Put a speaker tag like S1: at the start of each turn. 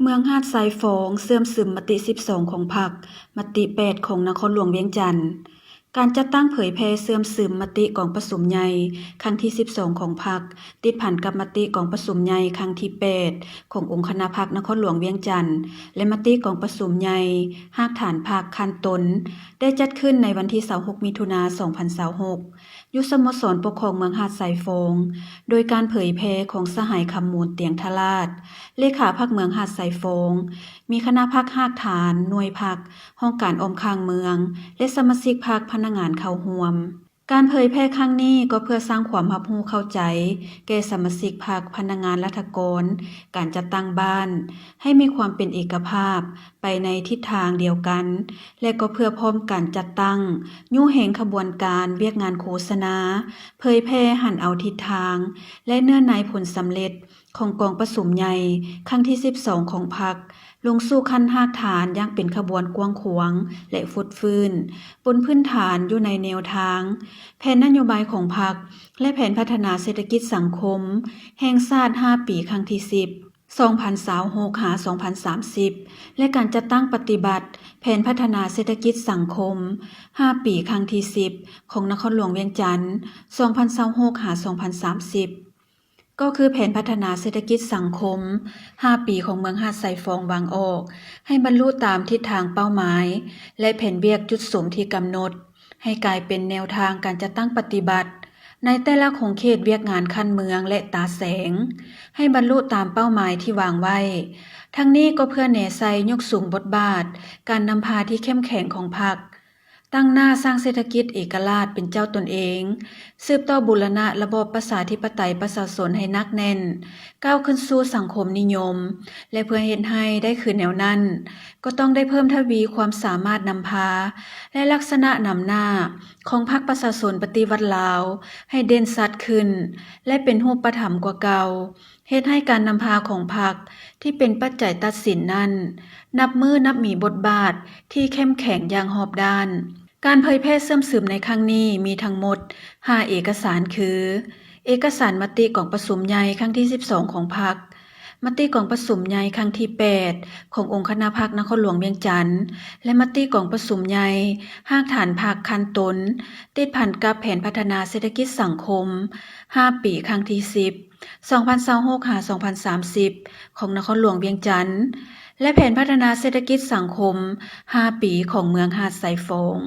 S1: เมืองหาดทรายฟ้องเสื่อมซึมมติ 12 ของพรรคมติ 8 ของนครหลวงเวียงจันทน์การจัดตั้งเผยแพร่เสื่อมซึมมติกองประชุมใหญ่ครั้งที่ 12 ของพรรคติดผันกับมติกองประชุมใหญ่ครั้งที่ 8 ขององค์คณะพรรคนครหลวงเวียงจันทน์และมติกองประชุมใหญ่หากฐานพรรคคันตนได้จัดขึ้นในวันที่ 26 มิถุนายน 2026 อยู่สโมสรปกครองเมืองหาดทรายฟ้องโดยการเผยแพร่ของสหายคำมูลเตียงทราชเลขาพรรคเมืองหาดทรายฟ้องมีคณะพรรคหากฐานหน่วยพรรคห้องการออมข้างเมืองและสมาชิกพรรคพนักงานเข้าร่วมการเผยแพร่ครั้งนี้ก็เพื่อสร้างความรับรู้เข้าใจแก่สมาชิกพรรคพนักงานรัฐกรการจัดตั้งบ้านให้มีความเป็นเอกภาพไปในทิศทางเดียวกันและก็เพื่อพร้อมการจัดตั้งยู่เหงขบวนการเวียกงานโฆษณาเผยแพร่หันเอาทิศทางและเนื้อในผลสำเร็จของกองประชุมใหญ่ครั้งที่ 12 ของพรรคลงสู่ขั้นหากฐานอย่างเป็นขบวนกว้างขวางและฟุดฟื้นบนพื้นฐานอยู่ในแนวทางแผนนโยบายของพรรคและแผนพัฒนาเศรษฐกิจสังคมแห่งชาติ 5 ปีครั้งที่ 10 2026 หา 2030 และการจัดตั้งปฏิบัติแผนพัฒนาเศรษฐกิจสังคม 5 ปีครั้งที่ 10 ของนครหลวงเวียงจันทน์ 2026 หา 2030ก็คือแผนพัฒนาเศรษฐกิจสังคม 5 ปีของเมืองหาดทรายฟ้องบางออกให้บรรลุตามทิศทางเป้าหมายและแผนเวียกจุดสูงที่กำหนดให้กลายเป็นแนวทางการจัดตั้งปฏิบัติในแต่ละของเขตเวียกงานคันเมืองและตาแสงให้บรรลุตามเป้าหมายที่วางไว้ทั้งนี้ก็เพื่อแหน่ไซยกสูงบทบาทการนำพาที่เข้มแข็งของพรรคตั้งหน้าสร้างเศรษฐกิจเอกราชเป็นเจ้าตนเองสืบต่อบูรณะระบอบประชาธิปไตยประชาชนให้นักแน่นก้าวขึ้นสู่สังคมนิยมและเพื่อเฮ็ดให้ได้คืนแนวนั้นก็ต้องได้เพิ่มทวีความสามารถนำพาและลักษณะนำหน้าของพรรคประชาชนปฏิวัติลาวให้เด่นชัดขึ้นและเป็นรูปธรรมกว่าเก่าเฮ็ดให้การนำพาของพรรคที่เป็นปัจจัยตัดสินนั้นนับมือนับมีบทบาทที่เข้มแข็งอย่างรอบด้านการเผยแพร่เสื่อมซึมในครั้งนี้มีทั้งหมด 5 เอกสารคือ เอกสารมติกองประชุมใหญ่ครั้งที่ 12 ของพรรคมติกองประชุมใหญ่ครั้งที่ 8 ขององค์คณะพรรคนครหลวงเวียงจันทน์และมติกองประชุมใหญ่หากฐานพรรคคันตนติดพันกับแผนพัฒนาเศรษฐกิจสังคม 5 ปีครั้งที่ 10 2026 หา 2030 ของนครหลวงเวียงจันทน์และแผนพัฒนาเศรษฐกิจสังคม 5 ปีของเมืองหาดทรายฟ้อง